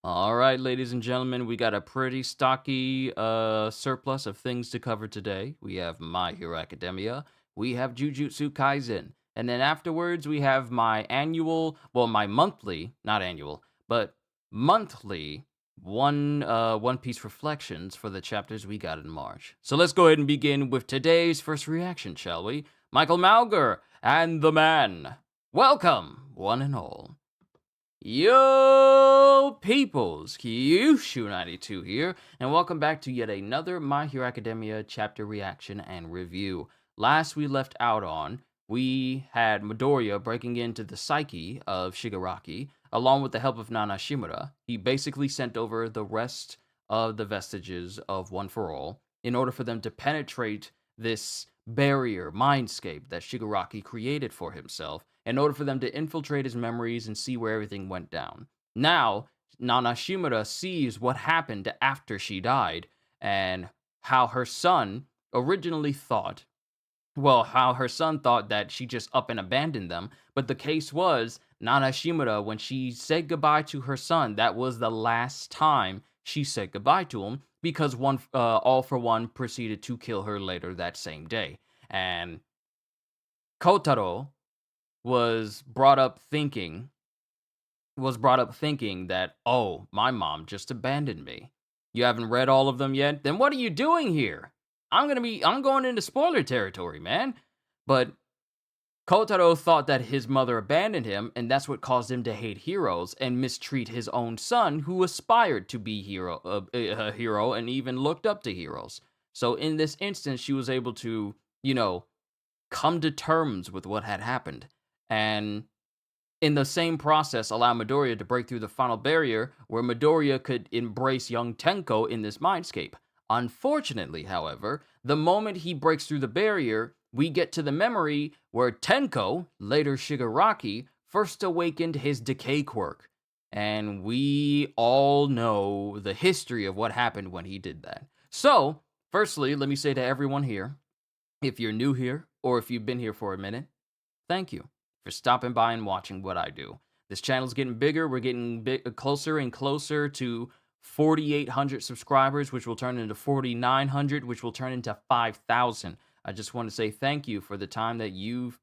All right, ladies and gentlemen, we got a pretty stocky surplus of things to cover today. We have My Hero Academia, we have Jujutsu Kaisen, and then afterwards we have my annual, well, my monthly, not annual, but monthly One Piece reflections for the chapters we got in March. So let's go ahead and begin with today's first reaction, shall we? Michael Malger and the man. Welcome, one and all. Yo, peoples, Kyushu92 here, and welcome back to yet another My Hero Academia chapter reaction and review. Last we left out on, we had Midoriya breaking into the psyche of Shigaraki, along with the help of Nana Shimura. He basically sent over the rest of the vestiges of One For All in order for them to penetrate this barrier, mindscape that Shigaraki created for himself in order for them to infiltrate his memories and see where everything went down. Now, Nana Shimura sees what happened after she died and how her son originally thought, how her son thought that she just up and abandoned them. But the case was, Nana Shimura, when she said goodbye to her son, that was the last time she said goodbye to him because All For One proceeded to kill her later that same day. And Kotaro was brought up thinking that, oh, my mom just abandoned me. You haven't read all of them yet? Then what are you doing here? I'm going into spoiler territory, man. But Kotaro thought that his mother abandoned him, and that's what caused him to hate heroes and mistreat his own son, who aspired to be a hero and even looked up to heroes. So in this instance, she was able to, come to terms with what had happened. And in the same process, allow Midoriya to break through the final barrier where Midoriya could embrace young Tenko in this mindscape. Unfortunately, however, the moment he breaks through the barrier, we get to the memory where Tenko, later Shigaraki, first awakened his decay quirk. And we all know the history of what happened when he did that. So, firstly, let me say to everyone here, if you're new here, or if you've been here for a minute, thank you for stopping by and watching what I do. This channel's getting bigger. We're getting closer and closer to 4,800 subscribers, which will turn into 4,900, which will turn into 5,000. I just want to say thank you for the time that you've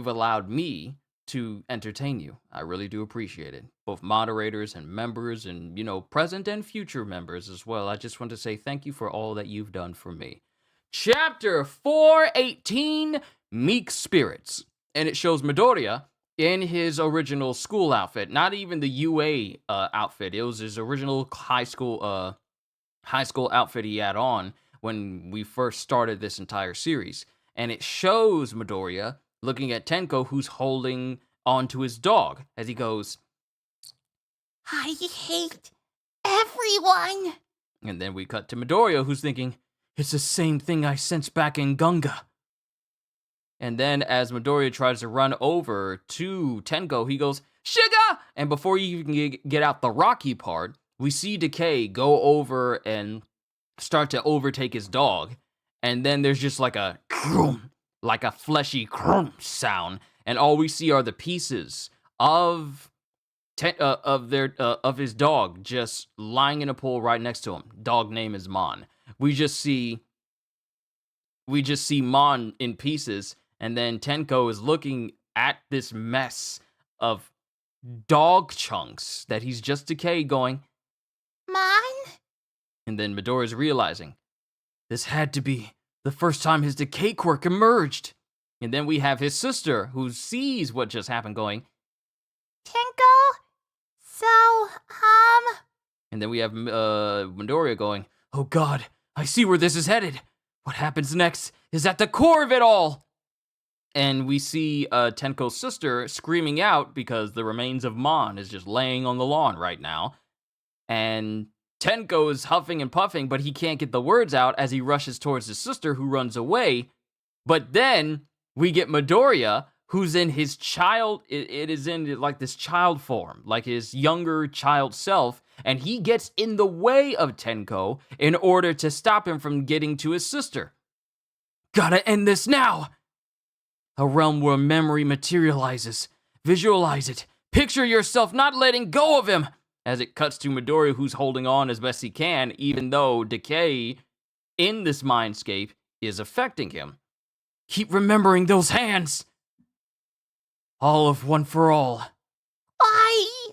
allowed me to entertain you. I really do appreciate it. Both moderators and members and, present and future members as well. I just want to say thank you for all that you've done for me. Chapter 418, Meek Spirits. And it shows Midoriya in his original school outfit, not even the UA outfit. It was his original high school outfit he had on when we first started this entire series. And it shows Midoriya looking at Tenko, who's holding onto his dog, as he goes, I hate everyone. And then we cut to Midoriya, who's thinking, it's the same thing I sensed back in Gunga. And then as Midoriya tries to run over to Tenko, he goes, Shiga! And before you even get out the rocky part, we see Decay go over and start to overtake his dog. And then there's just like a fleshy sound. And all we see are the pieces of his dog just lying in a pool right next to him. Dog name is Mon. We just see Mon in pieces, and then Tenko is looking at this mess of dog chunks that he's just decayed, going, Mon? And then Midoriya's realizing, this had to be the first time his decay quirk emerged. And then we have his sister, who sees what just happened, going, Tenko? So, And then we have Midoriya going, oh god, I see where this is headed. What happens next is at the core of it all. And we see Tenko's sister screaming out because the remains of Mon is just laying on the lawn right now. And Tenko is huffing and puffing, but he can't get the words out as he rushes towards his sister, who runs away. But then we get Midoriya, who's in his child, it is in like this child form, like his younger child self, and he gets in the way of Tenko in order to stop him from getting to his sister. Gotta end this now! A realm where memory materializes. Visualize it. Picture yourself not letting go of him. As it cuts to Midoriya, who's holding on as best he can, even though decay in this mindscape is affecting him. Keep remembering those hands! All of One for All I...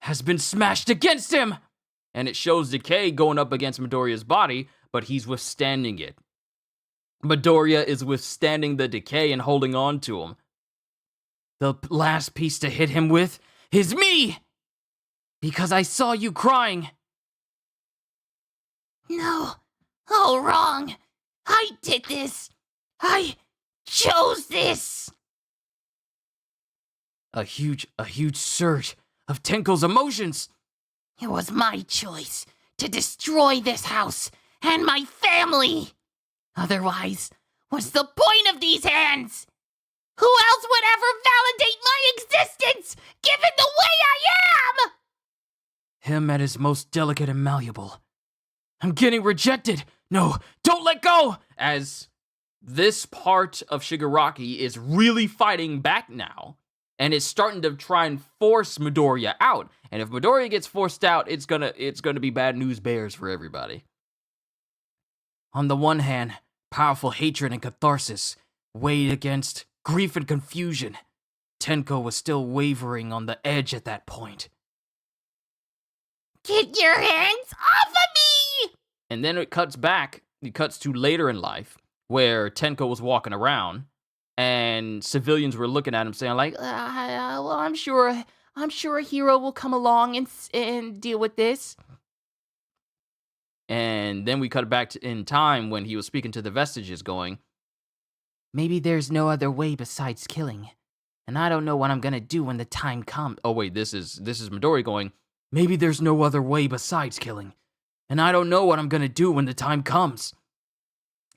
has been smashed against him! And it shows Decay going up against Midoriya's body, but he's withstanding it. Midoriya is withstanding the decay and holding on to him. The last piece to hit him with is me! Because I saw you crying. No. All wrong. I did this. I chose this. A huge surge of Tenko's emotions. It was my choice to destroy this house and my family. Otherwise, what's the point of these hands? Who else would ever validate my existence, given the way I am? Him at his most delicate and malleable. I'm getting rejected. No, don't let go! As this part of Shigaraki is really fighting back now, and is starting to try and force Midoriya out. And if Midoriya gets forced out, it's gonna be bad news bears for everybody. On the one hand, powerful hatred and catharsis weighed against grief and confusion. Tenko was still wavering on the edge at that point. Get your hands off of me! And then it cuts to later in life, where Tenko was walking around, and civilians were looking at him saying like, well, I'm sure a hero will come along and deal with this. And then we cut back in time when he was speaking to the vestiges going, maybe there's no other way besides killing. And I don't know what I'm gonna do when the time comes. Oh wait, this is Midori going, maybe there's no other way besides killing. And I don't know what I'm gonna do when the time comes.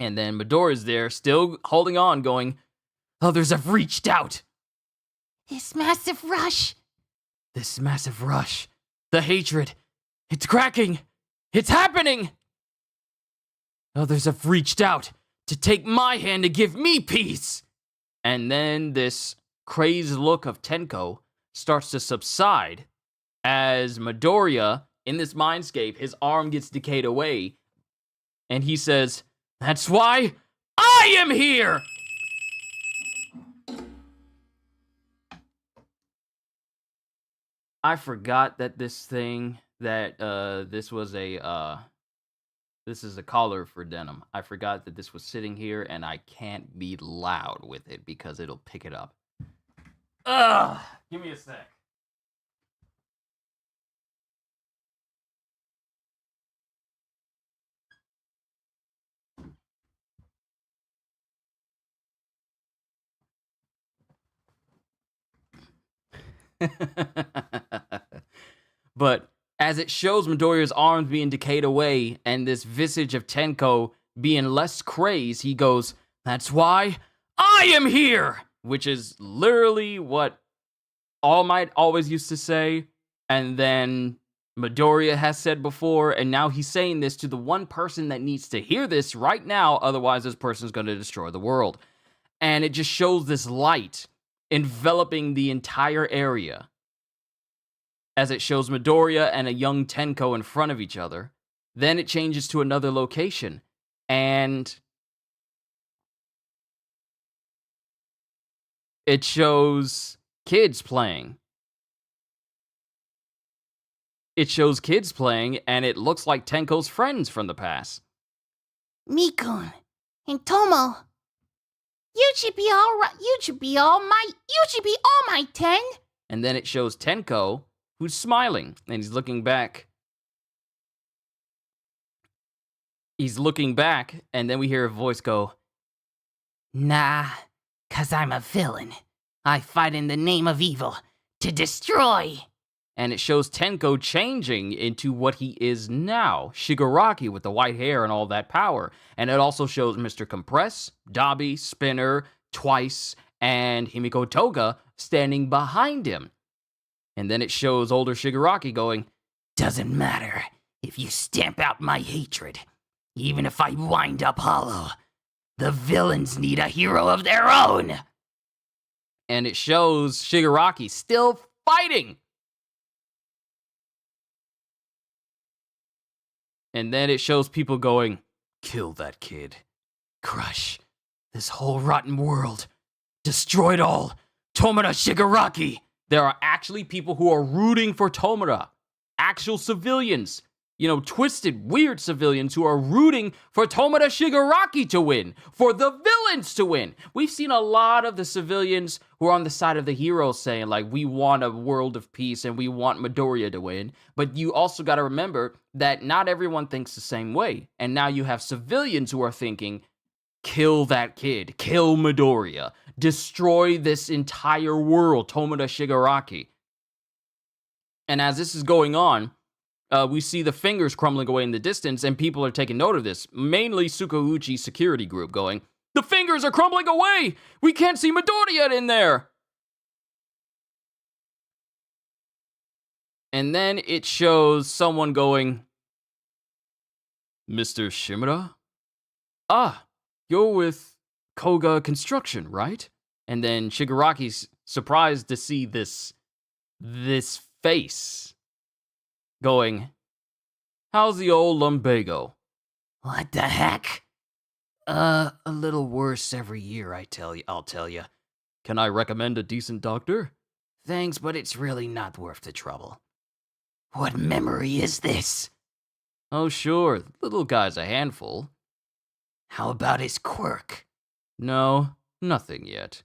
And then Midori's there, still holding on, going, others have reached out. This massive rush. The hatred. It's cracking. It's happening. Others have reached out to take my hand and give me peace. And then this crazed look of Tenko starts to subside as Midoriya, in this mindscape, his arm gets decayed away. And he says, that's why I am here! I forgot that this is a collar for denim. I forgot that this was sitting here, and I can't be loud with it because it'll pick it up. Ugh! Give me a sec. But as it shows Midoriya's arms being decayed away and this visage of Tenko being less crazed, he goes, that's why I am here! Which is literally what All Might always used to say, and then Midoriya has said before, and now he's saying this to the one person that needs to hear this right now, otherwise this person's going to destroy the world. And it just shows this light enveloping the entire area, as it shows Midoriya and a young Tenko in front of each other. Then it changes to another location, and it shows kids playing. And it looks like Tenko's friends from the past. Mikun and Tomo. You should be all right. You should be all my 10. And then it shows Tenko, who's smiling, and he's looking back. And then we hear a voice go, nah, 'cause I'm a villain. I fight in the name of evil to destroy. And it shows Tenko changing into what he is now, Shigaraki with the white hair and all that power. And it also shows Mr. Compress, Dabi, Spinner, Twice, and Himiko Toga standing behind him. And then it shows older Shigaraki going, doesn't matter if you stamp out my hatred. Even if I wind up hollow, the villains need a hero of their own. And it shows Shigaraki still fighting. And then it shows people going, kill that kid. Crush this whole rotten world. Destroy it all. Tomura Shigaraki. There are actually people who are rooting for Tomura. Actual civilians. You know, twisted, weird civilians who are rooting for Tomura Shigaraki to win, for the villains to win. We've seen a lot of the civilians who are on the side of the heroes saying, like, we want a world of peace and we want Midoriya to win. But you also got to remember that not everyone thinks the same way. And now you have civilians who are thinking, kill that kid, kill Midoriya, destroy this entire world, Tomura Shigaraki. And as this is going on, we see the fingers crumbling away in the distance, and people are taking note of this. Mainly Tsukauchi's security group going, the fingers are crumbling away! We can't see Midoriya in there! And then it shows someone going, Mr. Shimura? Ah, you're with Koga Construction, right? And then Shigaraki's surprised to see this face going, how's the old lumbago? What the heck? A little worse every year, I'll tell you. Can I recommend a decent doctor? Thanks, but it's really not worth the trouble. What memory is this? Oh, sure, the little guy's a handful. How about his quirk? No, nothing yet.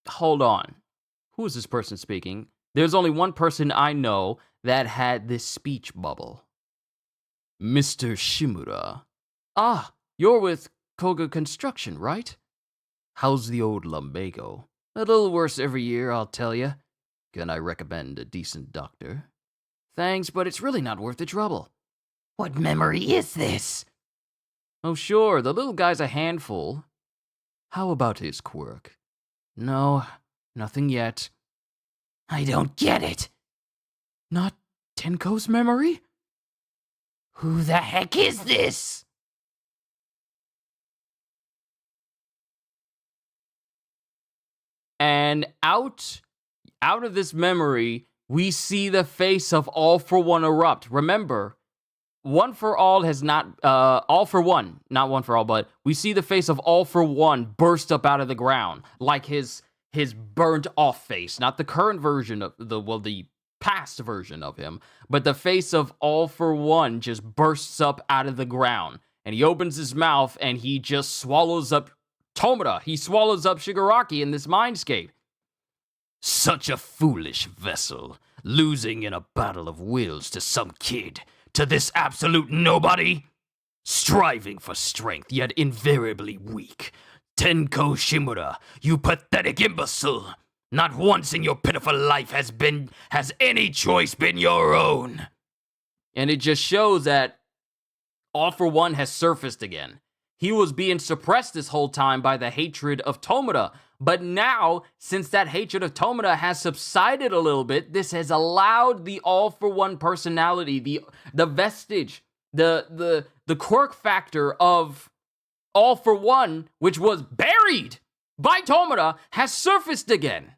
Hold on. Who is this person speaking? There's only one person I know that had this speech bubble. Mr. Shimura. Ah, you're with Koga Construction, right? How's the old lumbago? A little worse every year, I'll tell you. Can I recommend a decent doctor? Thanks, but it's really not worth the trouble. What memory is this? Oh, sure, the little guy's a handful. How about his quirk? No, nothing yet. I don't get it. Not Tenko's memory? Who the heck is this? And out of this memory, we see the face of All For One erupt. Remember, One For All has not, All For One, not One For All, but we see the face of All For One burst up out of the ground, like his burnt off face, not the current version of the past version of him, but the face of All For One just bursts up out of the ground, and he opens his mouth and he just swallows up Tomura. He swallows up Shigaraki in this mindscape. Such a foolish vessel, losing in a battle of wills to some kid, to this absolute nobody, striving for strength, yet invariably weak. Tenko Shimura, you pathetic imbecile! Not once in your pitiful life has any choice been your own. And it just shows that All For One has surfaced again. He was being suppressed this whole time by the hatred of Tomura. But now, since that hatred of Tomura has subsided a little bit, this has allowed the All For One personality, the vestige, the quirk factor of All For One, which was buried by Tomura, has surfaced again.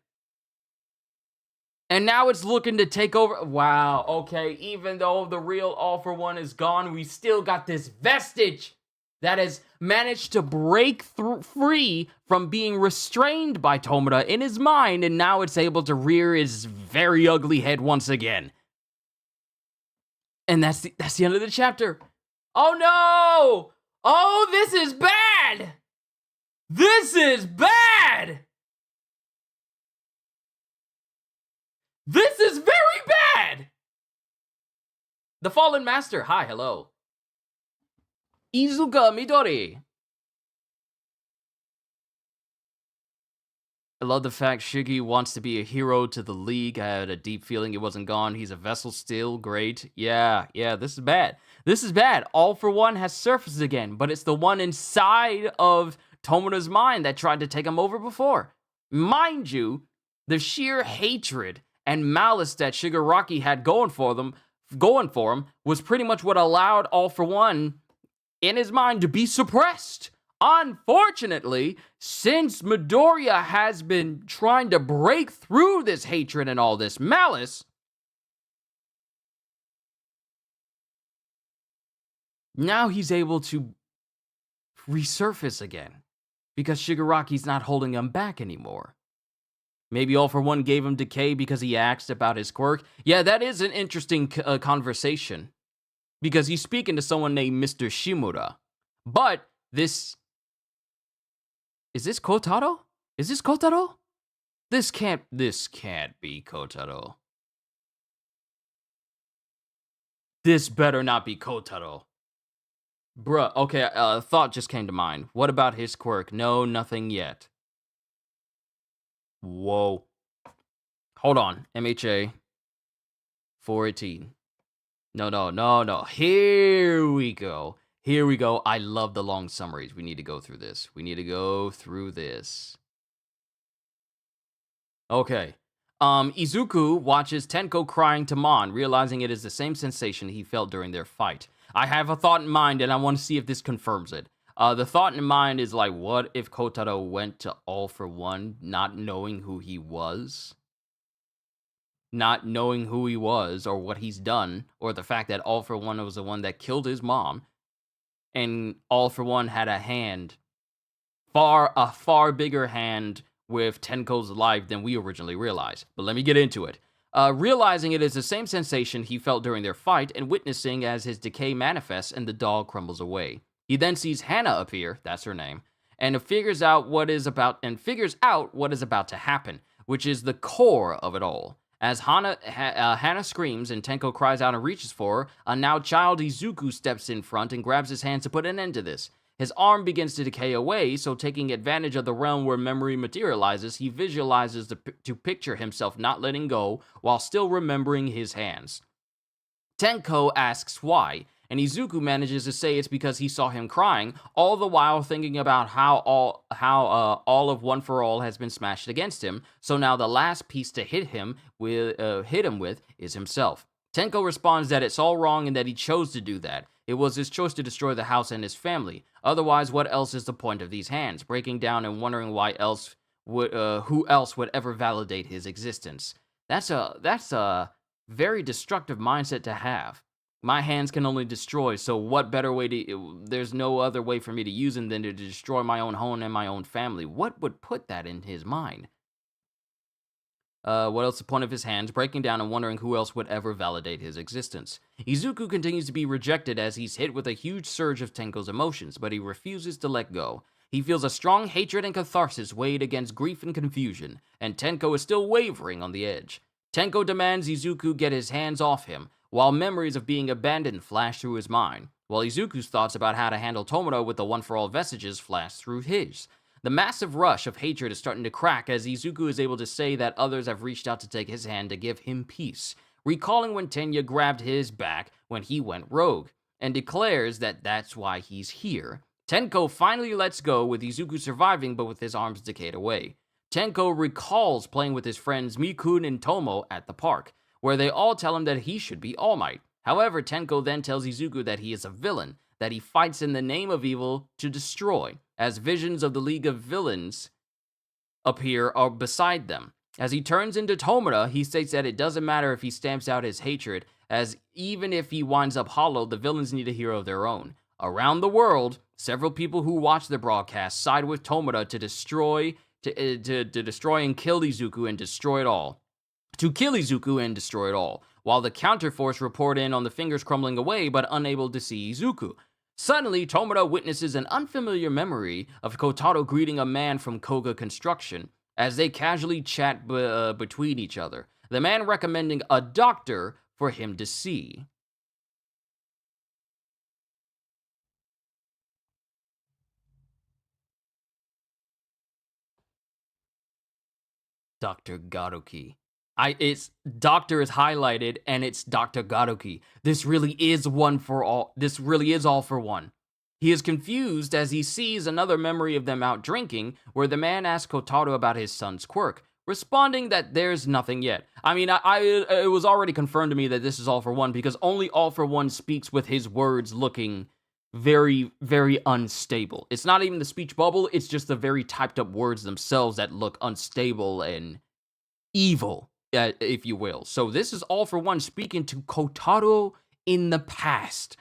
And now it's looking to take over. Wow, okay, even though the real All For One is gone, we still got this vestige that has managed to break free from being restrained by Tomura in his mind, and now it's able to rear his very ugly head once again. And that's the end of the chapter. Oh no! Oh, this is bad! This is bad! This is very bad! The Fallen Master, hi, hello. Izuka Midori. I love the fact Shiggy wants to be a hero to the League. I had a deep feeling it wasn't gone. He's a vessel still. Great. Yeah, this is bad. This is bad. All For One has surfaced again, but it's the one inside of Tomura's mind that tried to take him over before. Mind you, the sheer hatred and malice that Shigaraki had going for him was pretty much what allowed All For One in his mind to be suppressed. Unfortunately, since Midoriya has been trying to break through this hatred and all this malice, Now he's able to resurface again because Shigaraki's not holding him back anymore. Maybe All For One gave him decay because he asked about his quirk. Yeah, that is an interesting conversation because he's speaking to someone named Mr. Shimura. But this... Is this Kotaro? Is this Kotaro? This can't be Kotaro. This better not be Kotaro. Bruh, okay, a thought just came to mind. What about his quirk? No, nothing yet. Whoa. Hold on. MHA 418. No. Here we go. I love the long summaries. We need to go through this. Okay. Izuku watches Tenko crying to Mon, realizing it is the same sensation he felt during their fight. I have a thought in mind, and I want to see if this confirms it. The thought in mind is like, what if Kotaro went to All For One not knowing who he was? Not knowing who he was, or what he's done, or the fact that All For One was the one that killed his mom, and All For One had a hand, a far bigger hand with Tenko's life than we originally realized. But let me get into it. Realizing it is the same sensation he felt during their fight, and witnessing as his decay manifests and the doll crumbles away. He then sees Hana appear, that's her name, and figures out what is about to happen, which is the core of it all. As Hana screams and Tenko cries out and reaches for her, a now child Izuku steps in front and grabs his hands to put an end to this. His arm begins to decay away, so taking advantage of the realm where memory materializes, he visualizes to picture himself not letting go while still remembering his hands. Tenko asks why, and Izuku manages to say it's because he saw him crying, all the while thinking about how all of One For All has been smashed against him, so now the last piece to hit him with is himself. Tenko responds that it's all wrong and that he chose to do that. It was his choice to destroy the house and his family. Otherwise, what else is the point of these hands? Breaking down and wondering who else would ever validate his existence. That's a very destructive mindset to have. My hands can only destroy, so what better way there's no other way for me to use them than to destroy my own home and my own family. What would put that in his mind? What else is the point of his hands? Breaking down and wondering who else would ever validate his existence. Izuku continues to be rejected as he's hit with a huge surge of Tenko's emotions, but he refuses to let go. He feels a strong hatred and catharsis weighed against grief and confusion, and Tenko is still wavering on the edge. Tenko demands Izuku get his hands off him, while memories of being abandoned flash through his mind, while Izuku's thoughts about how to handle Tomura with the One For All vestiges flash through his. The massive rush of hatred is starting to crack as Izuku is able to say that others have reached out to take his hand to give him peace, recalling when Tenya grabbed his back when he went rogue, and declares that that's why he's here. Tenko finally lets go, with Izuku surviving but with his arms decayed away. Tenko recalls playing with his friends Mikun and Tomo at the park, where they all tell him that he should be All Might. However, Tenko then tells Izuku that he is a villain, that he fights in the name of evil to destroy, as visions of the League of Villains appear beside them. As he turns into Tomura, he states that it doesn't matter if he stamps out his hatred, as even if he winds up hollow, the villains need a hero of their own. Around the world, several people who watch the broadcast side with Tomura to destroy and kill Izuku and destroy it all. While the counterforce report in on the fingers crumbling away but unable to see Izuku. Suddenly, Tomura witnesses an unfamiliar memory of Kotaro greeting a man from Koga Construction as they casually chat between each other, the man recommending a doctor for him to see. Dr. Garuki. It's doctor is highlighted and it's Dr. Garuki. This really is All For One. He is confused as he sees another memory of them out drinking, where the man asks Kotaro about his son's quirk, responding that there's nothing yet. I mean, it was already confirmed to me that this is All For One because only All For One speaks with his words looking very, very unstable. It's not even the speech bubble, it's just the very typed up words themselves that look unstable and evil, if you will. So this is All For One speaking to Kotaro in the past.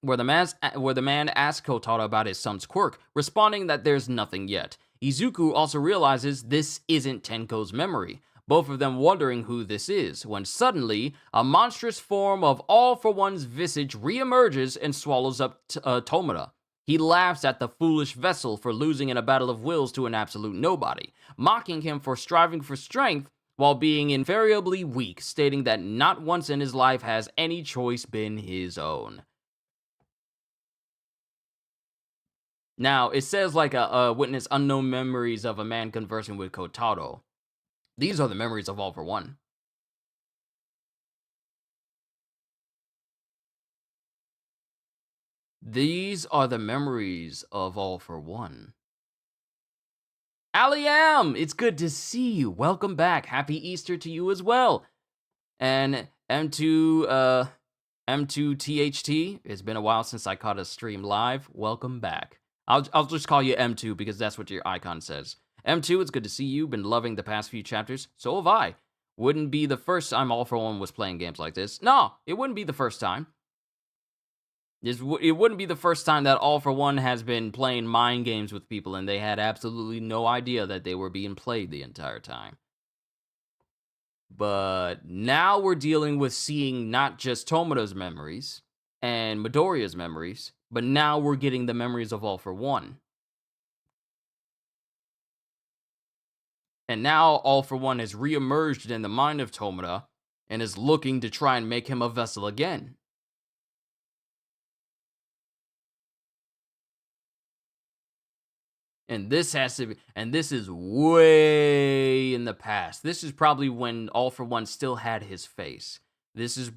where the man asks Kotaro about his son's quirk, responding that there's nothing yet. Izuku also realizes this isn't Tenko's memory, both of them wondering who this is, when suddenly, a monstrous form of All For One's visage reemerges and swallows up Tomura. He laughs at the foolish vessel for losing in a battle of wills to an absolute nobody, mocking him for striving for strength while being invariably weak, stating that not once in his life has any choice been his own. Now, it says like a witness unknown memories of a man conversing with Kotaro. These are the memories of All For One. These are the memories of All For One. Aliam, it's good to see you. Welcome back. Happy Easter to you as well. And M2THT, it's been a while since I caught a stream live. Welcome back. I'll just call you M2 because that's what your icon says. M2, it's good to see you. Been loving the past few chapters. So have I. Wouldn't be the first time All For One was playing games like this. No, it wouldn't be the first time. It wouldn't be the first time that All For One has been playing mind games with people and they had absolutely no idea that they were being played the entire time. But now we're dealing with seeing not just Tomura's memories and Midoriya's memories, but now we're getting the memories of All For One. And now All For One has reemerged in the mind of Tomura and is looking to try and make him a vessel again. And this is way in the past. This is probably when All For One still had his face. This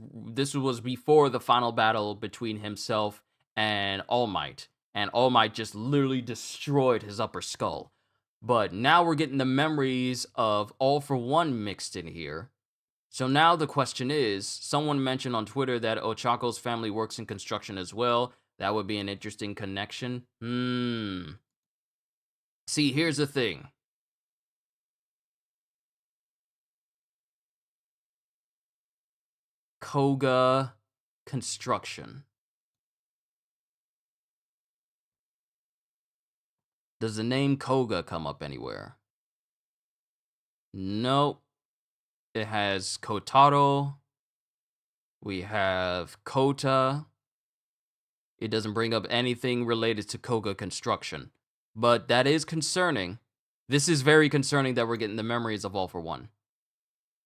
was before the final battle between himself and All Might. And All Might just literally destroyed his upper skull. But now we're getting the memories of All For One mixed in here. So now the question is, someone mentioned on Twitter that Ochako's family works in construction as well. That would be an interesting connection. See, here's the thing. Koga Construction. Does the name Koga come up anywhere? Nope. It has Kotaro. We have Kota. It doesn't bring up anything related to Koga Construction. But that is concerning. This is very concerning that we're getting the memories of All For One.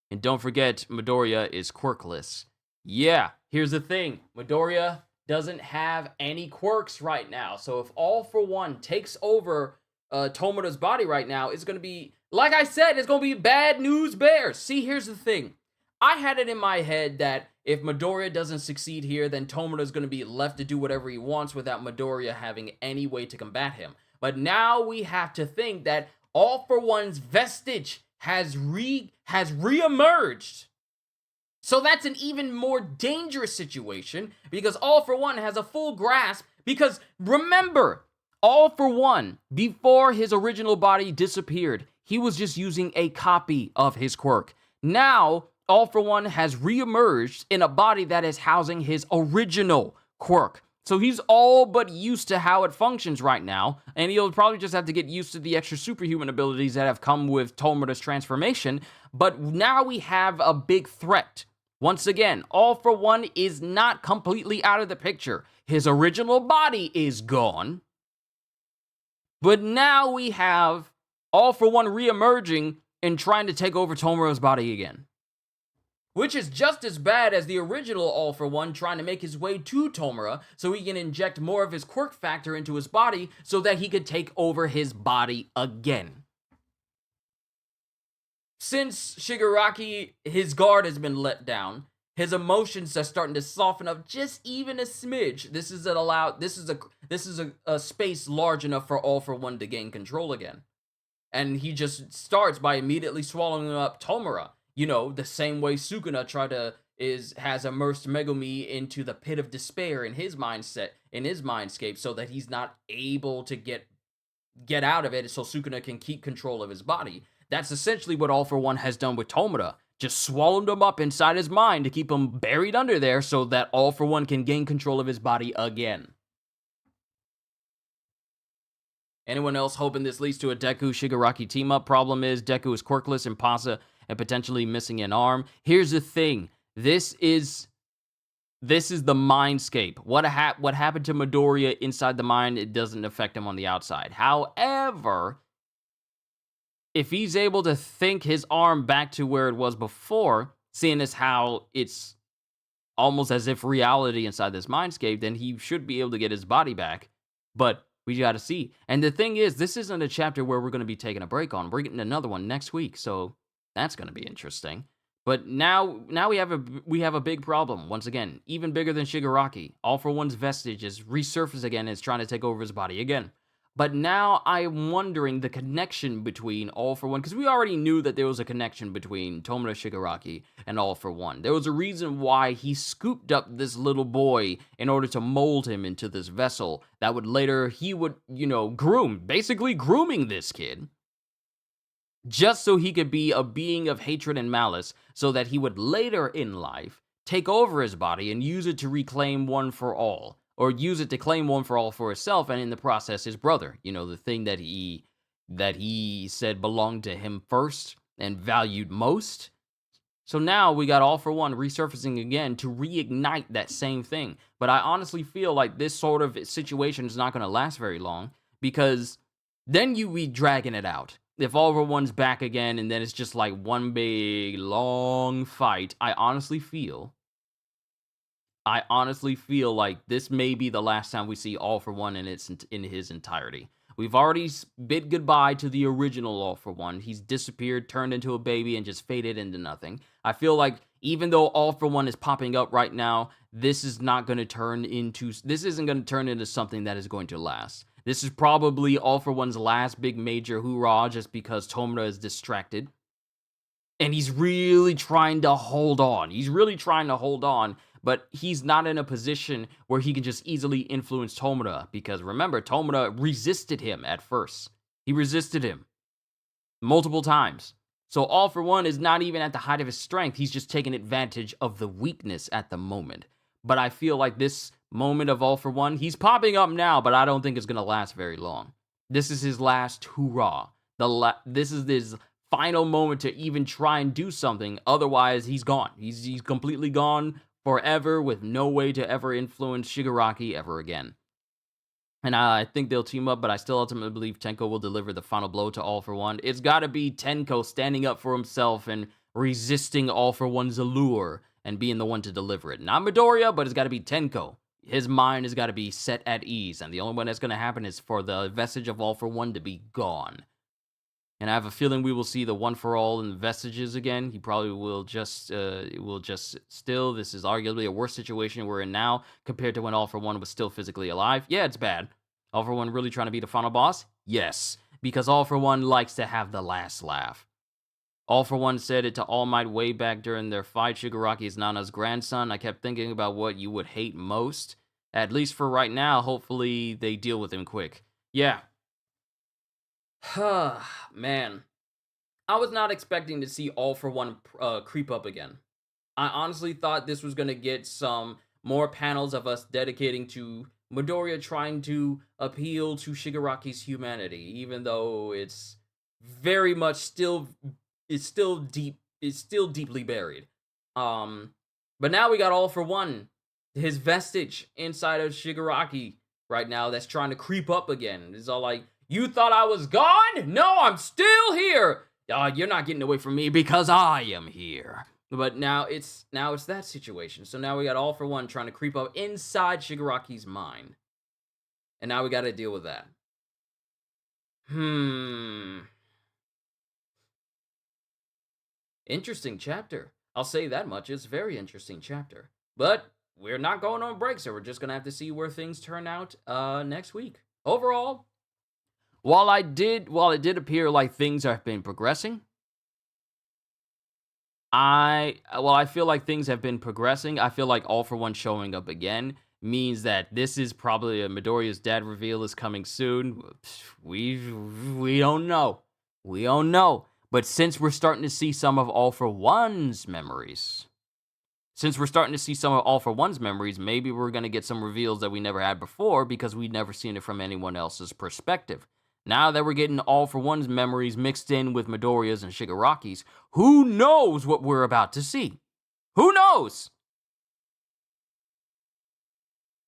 And don't forget, Midoriya is quirkless. Yeah, here's the thing. Midoriya doesn't have any quirks right now. So if All For One takes over Tomura's body right now, it's going to be, like I said, it's going to be bad news bears. See, here's the thing. I had it in my head that if Midoriya doesn't succeed here, then Tomura's going to be left to do whatever he wants without Midoriya having any way to combat him. But now we have to think that All For One's vestige has reemerged. So that's an even more dangerous situation because All For One has a full grasp. Because remember, All For One, before his original body disappeared, he was just using a copy of his quirk. Now, All For One has reemerged in a body that is housing his original quirk. So he's all but used to how it functions right now, and he'll probably just have to get used to the extra superhuman abilities that have come with Tomura's transformation. But now we have a big threat. Once again, All For One is not completely out of the picture. His original body is gone. But now we have All For One reemerging and trying to take over Tomura's body again. Which is just as bad as the original All For One trying to make his way to Tomura so he can inject more of his quirk factor into his body so that he could take over his body again. Since Shigaraki, his guard has been let down, his emotions are starting to soften up just even a smidge. This is a space large enough for All For One to gain control again. And he just starts by immediately swallowing up Tomura. You know, the same way Sukuna has immersed Megumi into the pit of despair in his mindset, in his mindscape, so that he's not able to get out of it, so Sukuna can keep control of his body. That's essentially what All For One has done with Tomura. just swallowed him up inside his mind to keep him buried under there so that All For One can gain control of his body again. Anyone else hoping this leads to a Deku-Shigaraki team-up? Problem is, Deku is quirkless, Impasa, and potentially missing an arm. Here's the thing. This is the mindscape. What happened to Midoriya inside the mind, it doesn't affect him on the outside. However, if he's able to think his arm back to where it was before, seeing as how it's almost as if reality inside this mindscape, then he should be able to get his body back. But we gotta see. And the thing is, this isn't a chapter where we're gonna be taking a break on. We're getting another one next week, so that's gonna be interesting. But now we have a big problem once again, even bigger than Shigaraki. All For One's vestige is resurfaced again and is trying to take over his body again. But now I'm wondering the connection between All For One, because we already knew that there was a connection between Tomura Shigaraki and All For One. There was a reason why he scooped up this little boy in order to mold him into this vessel that would later, he would, groom, basically grooming this kid, just so he could be a being of hatred and malice, so that he would later in life take over his body and use it to reclaim One For All. Or use it to claim One For All for himself, and in the process, his brother. The thing that he said belonged to him first and valued most. So now we got All For One resurfacing again to reignite that same thing. But I honestly feel like this sort of situation is not going to last very long, because then you be dragging it out. If All For One's back again, and then it's just like one big, long fight, I honestly feel like this may be the last time we see All For One in his entirety. We've already bid goodbye to the original All For One. He's disappeared, turned into a baby, and just faded into nothing. I feel like even though All For One is popping up right now, this isn't going to turn into something that is going to last. This is probably All For One's last big major hoorah, just because Tomura is distracted. And he's really trying to hold on. But he's not in a position where he can just easily influence Tomura. Because remember, Tomura resisted him at first. He resisted him multiple times. So All For One is not even at the height of his strength. He's just taking advantage of the weakness at the moment. But I feel like this moment of All For One, he's popping up now, but I don't think it's going to last very long. This is his last hoorah. This is his final moment to even try and do something. Otherwise, he's gone. He's completely gone forever, with no way to ever influence Shigaraki ever again. And I think they'll team up, but I still ultimately believe Tenko will deliver the final blow to All For One. It's got to be Tenko standing up for himself and resisting All For One's allure and being the one to deliver it. Not Midoriya, but it's got to be Tenko. His mind has got to be set at ease, and the only one that's going to happen is for the vestige of All For One to be gone. And I have a feeling we will see the One For All and vestiges again. He probably will just still, this is arguably a worse situation we're in now compared to when All For One was still physically alive. Yeah, it's bad. All For One really trying to be the final boss? Yes, because All For One likes to have the last laugh. All For One said it to All Might way back during their fight. Shigaraki is Nana's grandson. I kept thinking about what you would hate most. At least for right now, hopefully they deal with him quick. Yeah. Man, I was not expecting to see All For One creep up again. I honestly thought this was going to get some more panels of us dedicating to Midoriya trying to appeal to Shigaraki's humanity, even though it's very much still deeply buried. But now we got All For One, his vestige inside of Shigaraki right now that's trying to creep up again. It's all like, you thought I was gone? No, I'm still here. You're not getting away from me because I am here. But now it's that situation. So now we got All For One trying to creep up inside Shigaraki's mind. And now we got to deal with that. Interesting chapter. I'll say that much. It's a very interesting chapter. But we're not going on break, so we're just going to have to see where things turn out next week. Overall, while it did appear like things have been progressing, I feel like things have been progressing. I feel like All For One showing up again means that this is probably a Midoriya's dad reveal is coming soon. We don't know. But since we're starting to see some of All for One's memories, maybe we're going to get some reveals that we never had before because we'd never seen it from anyone else's perspective. Now that we're getting All for One's memories mixed in with Midoriya's and Shigaraki's, who knows what we're about to see? Who knows?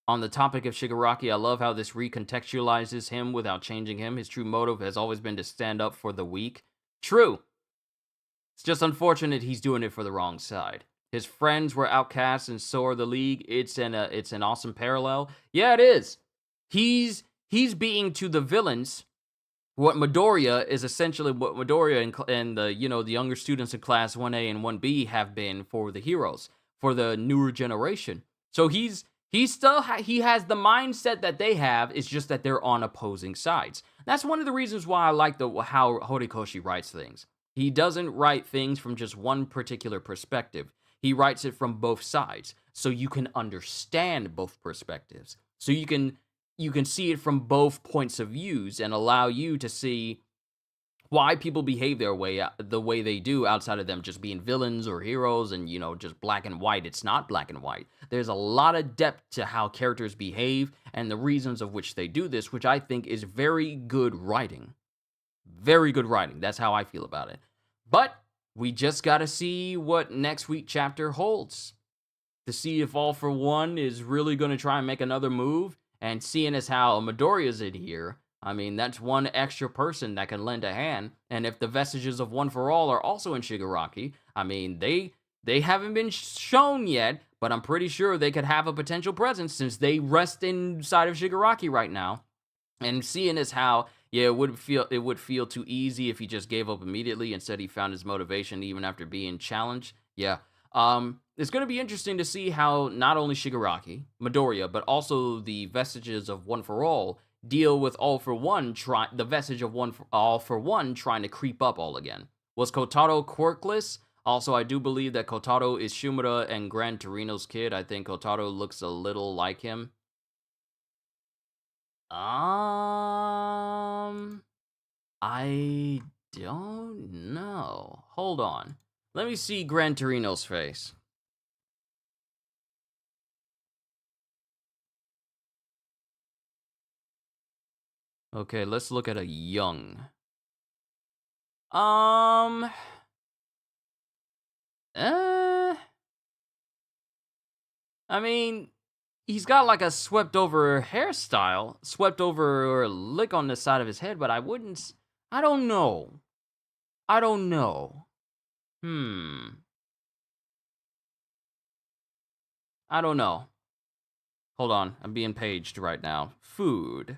On the topic of Shigaraki, I love how this recontextualizes him without changing him. His true motive has always been to stand up for the weak. True. It's just unfortunate he's doing it for the wrong side. His friends were outcasts and so are the League. It's an awesome parallel. Yeah, it is. He's being to the villains what Midoriya is essentially what Midoriya and the the younger students in class 1A and 1B have been for the heroes, for the newer generation. So he has the mindset that they have. It's just that they're on opposing sides. That's one of the reasons why I like how Horikoshi writes things. He doesn't write things from just one particular perspective. He writes it from both sides, so you can understand both perspectives. So you can see it from both points of views and allow you to see why people behave the way they do outside of them just being villains or heroes and, just black and white. It's not black and white. There's a lot of depth to how characters behave and the reasons of which they do this, which I think is very good writing. Very good writing. That's how I feel about it. But we just got to see what next week chapter holds to see if All for One is really going to try and make another move. And seeing as how Midoriya's in here, I mean, that's one extra person that can lend a hand. And if the vestiges of One for All are also in Shigaraki, I mean, they haven't been shown yet, but I'm pretty sure they could have a potential presence since they rest inside of Shigaraki right now. And seeing as how, it would feel too easy if he just gave up immediately. Instead, he found his motivation even after being challenged. Yeah. It's going to be interesting to see how not only Shigaraki, Midoriya, but also the vestiges of One for All deal with All for One, the vestige of All for One trying to creep up all again. Was Kotaro quirkless? Also, I do believe that Kotaro is Shumura and Gran Torino's kid. I think Kotaro looks a little like him. I don't know. Hold on. Let me see Gran Torino's face. Okay, let's look at a young. I mean, he's got like a swept over hairstyle, swept over lick on the side of his head, but I don't know. I don't know. I don't know. Hold on, I'm being paged right now. Food.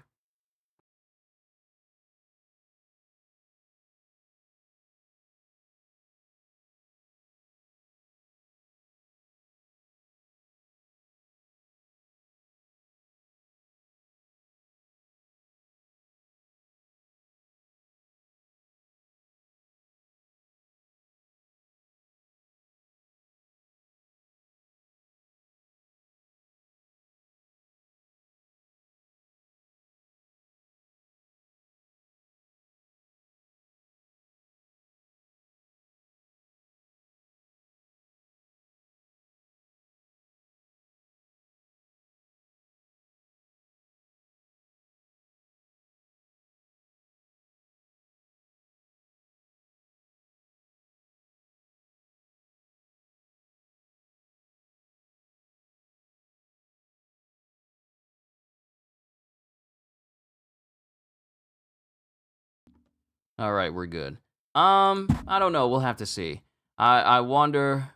All right, we're good. I don't know. We'll have to see. I wonder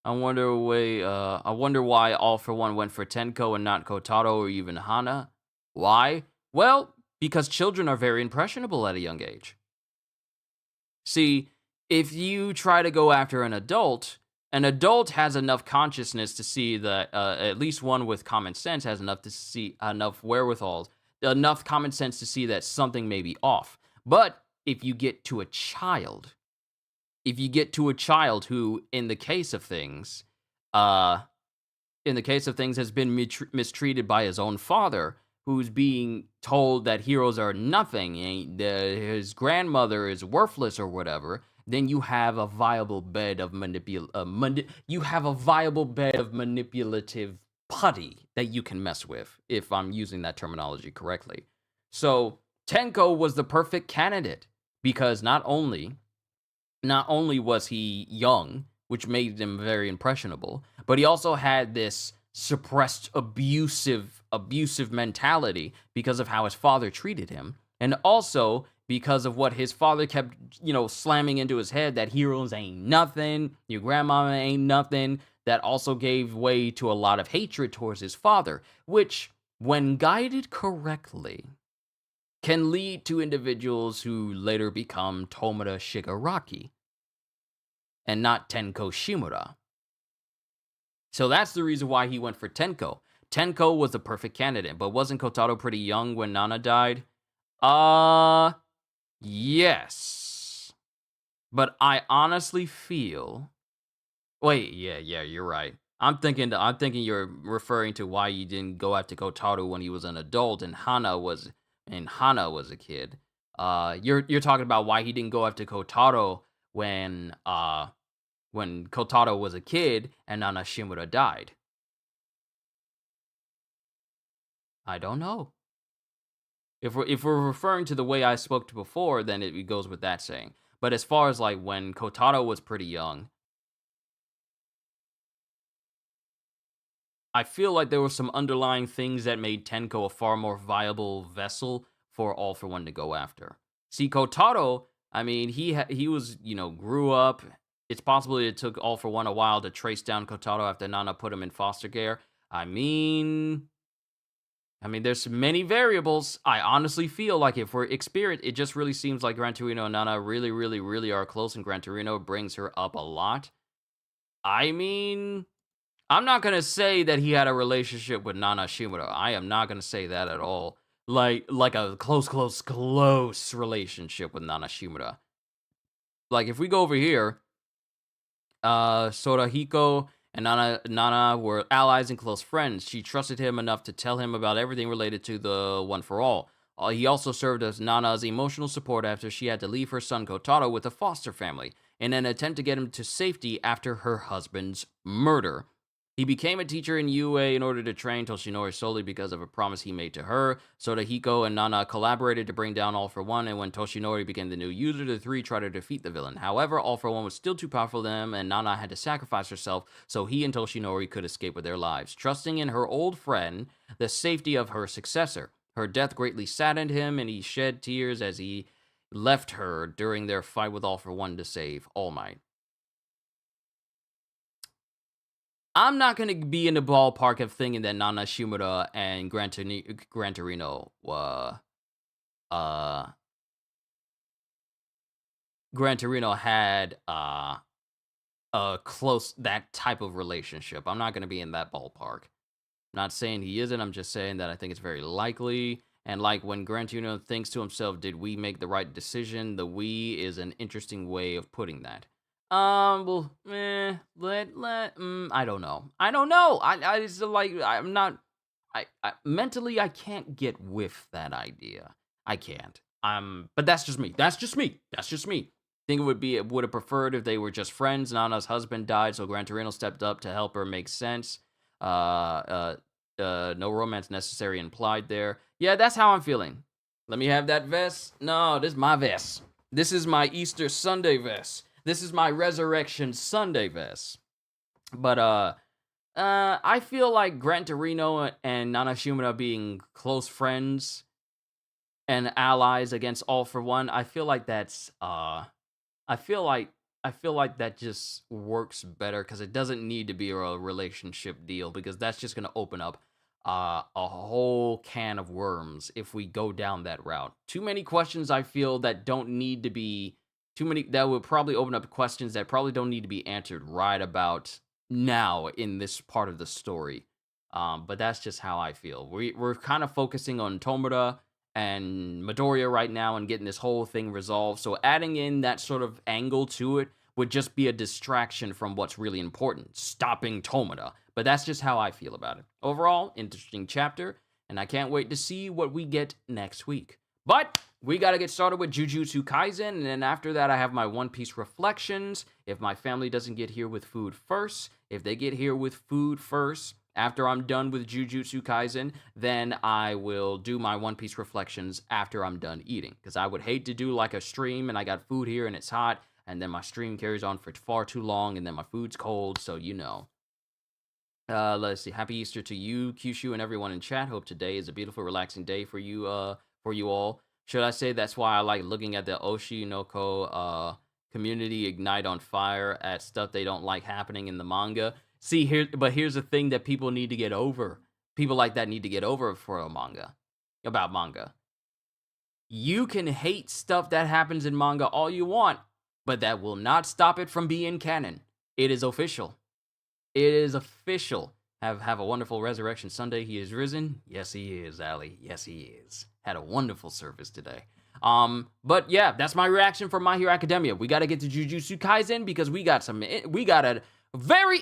why All for One went for Tenko and not Kotaro or even Hana. Why? Well, because children are very impressionable at a young age. See, if you try to go after an adult has enough consciousness to see that at least one with common sense has enough wherewithal, enough common sense to see that something may be off. But if you get to a child who, in the case of things, has been mistreated by his own father, who's being told that heroes are nothing, and his grandmother is worthless or whatever, then you have a viable bed of you have a viable bed of manipulative putty that you can mess with, if I'm using that terminology correctly. So Tenko was the perfect candidate because not only was he young, which made him very impressionable, but he also had this suppressed abusive mentality because of how his father treated him, and also because of what his father kept, slamming into his head, that heroes ain't nothing, your grandmama ain't nothing. That also gave way to a lot of hatred towards his father, which, when guided correctly, can lead to individuals who later become Tomura Shigaraki and not Tenko Shimura. So that's the reason why he went for Tenko. Tenko was the perfect candidate, but wasn't Kotaro pretty young when Nana died? Yes. But I honestly feel... Wait, yeah, you're right. I'm thinking you're referring to why you didn't go after Kotaro when he was an adult and Hana was a kid. You're talking about why he didn't go after Kotaro when Kotaro was a kid and Nana Shimura died. I don't know. If we're referring to the way I spoke to before, then it goes with that saying. But as far as like when Kotaro was pretty young, I feel like there were some underlying things that made Tenko a far more viable vessel for All For One to go after. See, Kotaro, I mean, he was, grew up. It's possible it took All For One a while to trace down Kotaro after Nana put him in foster care. I mean, there's many variables. I honestly feel like if we're experienced, it just really seems like Gran Torino and Nana really, really, really are close, and Gran Torino brings her up a lot. I mean, I'm not going to say that he had a relationship with Nana Shimura. I am not going to say that at all. Like a close relationship with Nana Shimura. Like, if we go over here, Sorahiko and Nana were allies and close friends. She trusted him enough to tell him about everything related to the One for All. He also served as Nana's emotional support after she had to leave her son Kotaro with a foster family in an attempt to get him to safety after her husband's murder. He became a teacher in UA in order to train Toshinori solely because of a promise he made to her. Sorahiko and Nana collaborated to bring down All For One, and when Toshinori became the new user, the three tried to defeat the villain. However, All For One was still too powerful for them, and Nana had to sacrifice herself so he and Toshinori could escape with their lives. Trusting in her old friend, the safety of her successor. Her death greatly saddened him, and he shed tears as he left her during their fight with All For One to save All Might. I'm not going to be in the ballpark of thinking that Nana Shimura and Gran Torino had a close, that type of relationship. I'm not going to be in that ballpark. I'm not saying he isn't. I'm just saying that I think it's very likely. And like when Gran Torino thinks to himself, did we make the right decision? The we is an interesting way of putting that. I don't know. Mentally, I can't get with that idea. I can't. But that's just me. I think it would have preferred if they were just friends. Nana's husband died, so Gran Torino stepped up to help her. Makes sense. No romance necessary implied there. Yeah, that's how I'm feeling. Let me have that vest. No, this is my vest. This is my Easter Sunday vest. This is my Resurrection Sunday vest. But I feel like Gran Torino and Nana Shimura being close friends and allies against All For One, I feel like that's I feel like that just works better because it doesn't need to be a relationship deal, because that's just going to open up a whole can of worms if we go down that route. Too many questions I feel that don't need to be that would probably open up questions that probably don't need to be answered right about now in this part of the story. But that's just how I feel. We're kind of focusing on Tomura and Midoriya right now and getting this whole thing resolved. So adding in that sort of angle to it would just be a distraction from what's really important, stopping Tomura. But that's just how I feel about it. Overall, interesting chapter. and I can't wait to see what we get next week. But we got to get started with Jujutsu Kaisen, and then after that, I have my One Piece reflections. If my family doesn't get here with food first, if they get here with food first, after I'm done with Jujutsu Kaisen, then I will do my One Piece reflections after I'm done eating. Because I would hate to do like a stream and I got food here and it's hot, and then my stream carries on for far too long, and then my food's cold, so you know. Let's see. Happy Easter to you, Kyushu, and everyone in chat. Hope today is a beautiful, relaxing day for you all. Should I say that's why I like looking at the Oshinoko community ignite on fire at stuff they don't like happening in the manga? See, here's the thing that people need to get over. People like that need to get over for a manga. About manga. You can hate stuff that happens in manga all you want, but that will not stop it from being canon. It is official. It is official. Have a wonderful Resurrection Sunday. He is risen. Yes, he is, Ali. Yes, he is. Had a wonderful service today. But yeah, that's my reaction for My Hero Academia. We got to get to Jujutsu Kaisen because we had a very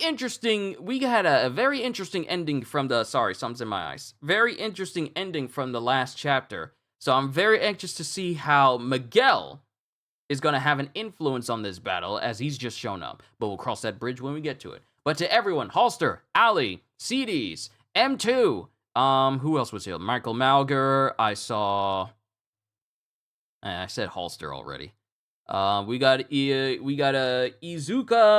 interesting ending from the, something's in my eyes. Very interesting ending from the last chapter. So I'm very anxious to see how Miguel is going to have an influence on this battle as he's just shown up. But we'll cross that bridge when we get to it. But to everyone, Halster, Ali, CDs, M2, who else was here? Michael Malger, I said Halster already. We got Izuka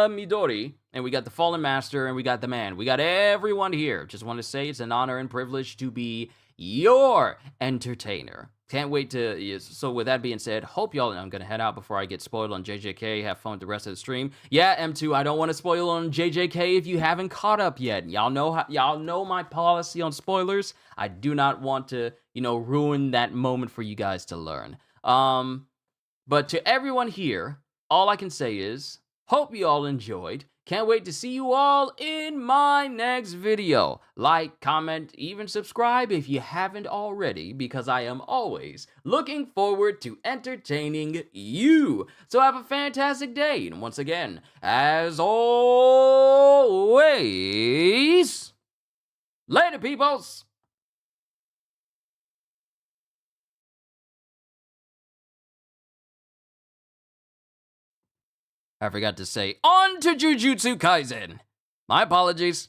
Midori, and we got the Fallen Master, and we got the Man. We got everyone here. Just want to say it's an honor and privilege to be your entertainer. Can't wait to, so with that being said, hope y'all, I'm going to head out before I get spoiled on JJK, have fun with the rest of the stream. Yeah, M2, I don't want to spoil on JJK if you haven't caught up yet. Y'all know my policy on spoilers. I do not want to, ruin that moment for you guys to learn. But to everyone here, all I can say is, hope you all enjoyed. Can't wait to see you all in my next video. Like, comment, even subscribe if you haven't already, because I am always looking forward to entertaining you. So have a fantastic day, and once again, as always, later, peoples! I forgot to say, on to Jujutsu Kaisen. My apologies.